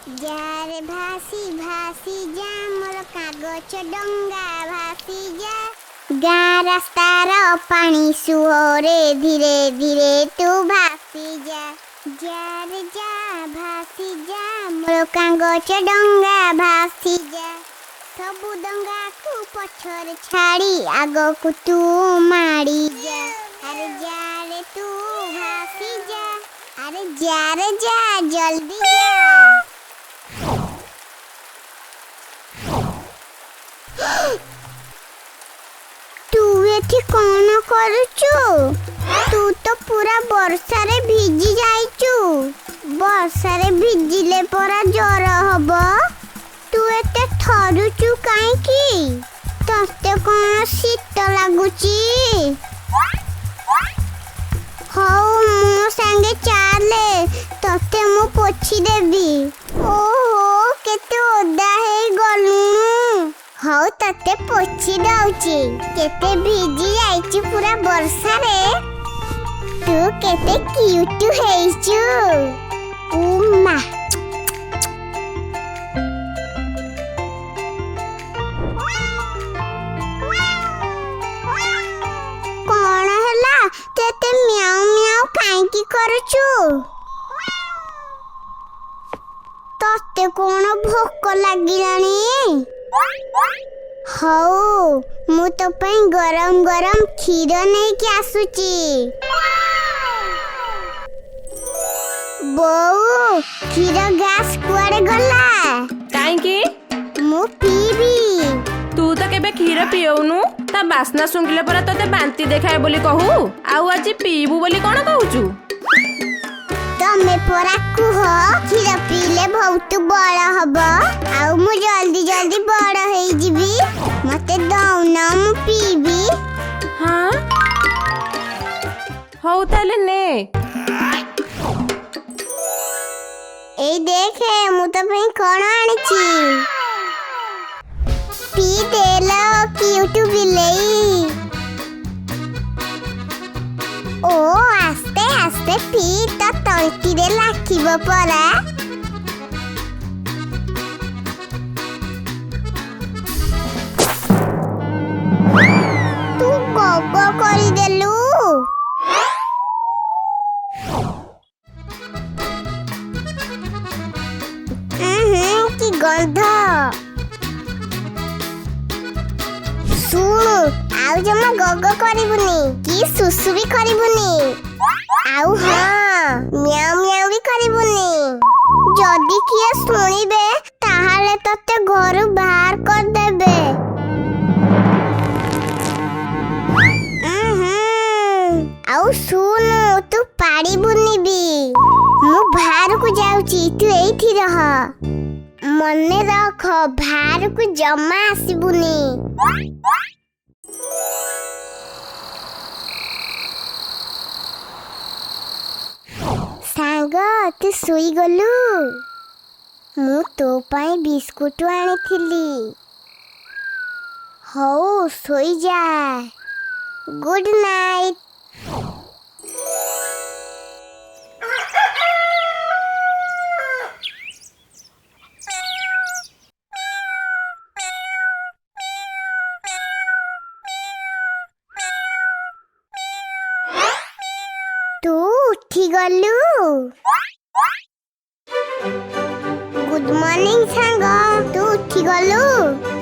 ଯାରେ ଭାସି ଭାସି ଯା ମୋର କାଗଜ ଡଙ୍ଗା ଭାସି ଯା ଗାଁ ରାସ୍ତାର ପାଣି ସୁଅରେ ଧୀରେ ଧୀରେ ତୁ ଭାସି ଯା ଯାରେ ଯା ଭାସି ଯା ମୋର କାଗଜ ଡଙ୍ଗା ଭାସି ଯା ସବୁ ଡଙ୍ଗାକୁ ପଛରେ ଛାଡ଼ି ଆଗକୁ ତୁ ମାଡ଼ି ଯା ଆରେ ଯାରେ ତୁ ଭାସି ଯା ଆରେ ଯାରେ ଯା ଜଲ୍ଦି ଯା। तू एठी कौन करुचु? तू तो पूरा वर्षारे भिजी जाइचु। वर्षारे भिजिले परा जर हब। तू एते थरुचु काईकी? तते कौन शीत लागुची? हौ मो संगे चाले तते मु पोछि देबी। ओहो केते ओदा हे गलुनु। हौ तते पोछि दउची केते भिजी जाइची पूरा वर्षा रे। तू केते क्यूट हेइचु। उम्मा कौन हला तेते म्याऊ म्याऊ काईकी करूचु? तते कौन भोक लागिलानी? हौ मु तो पई गरम गरम क्षीर नहीं के आसुची। बौ क्षीर गैस कुआडे गला? काईकी मु पीबी। तू तो केबे क्षीर पियौनु ता बास्ना सुंगिले परा तते बांती देखाए बोली कहू आउ आज पीबू बोली कोन कहूचु? तमे परा कुह क्षीर पीले बहुत बड़ हब आउ मु जल्दी जल्दी बड़ हेई जिबी। मते दौना मु पीबी। हाँ हौ ताले ने ए देखे मु तो पई कोन आनिची। पी देला क्यूट बिलेई। ओ आस्ते आस्ते पी तो तंती रे लाखिबो परा। तू गोगो करी देलु। की गंध। सुनु आउ जमा गगो करिबुनी की सुसु भी करिबुनी। आउ हाँ म्याऊ म्याऊ भी करिबुनी। जदी किए सुनिबे ताहाले तते घरु बाहर कर देबे। आउ सुनु तू पाड़िबुनी भी। मु बाहर को जाउची तू एठी रह। मने रख बाहर को जमा आसीबुनी। सांग तू सोई गलु। मु तो पाई बिस्कुट आनिथिली। हौ सोई जा। Good night. तू उठी गलु। गुड मॉर्निंग सांग तू उठी गलु।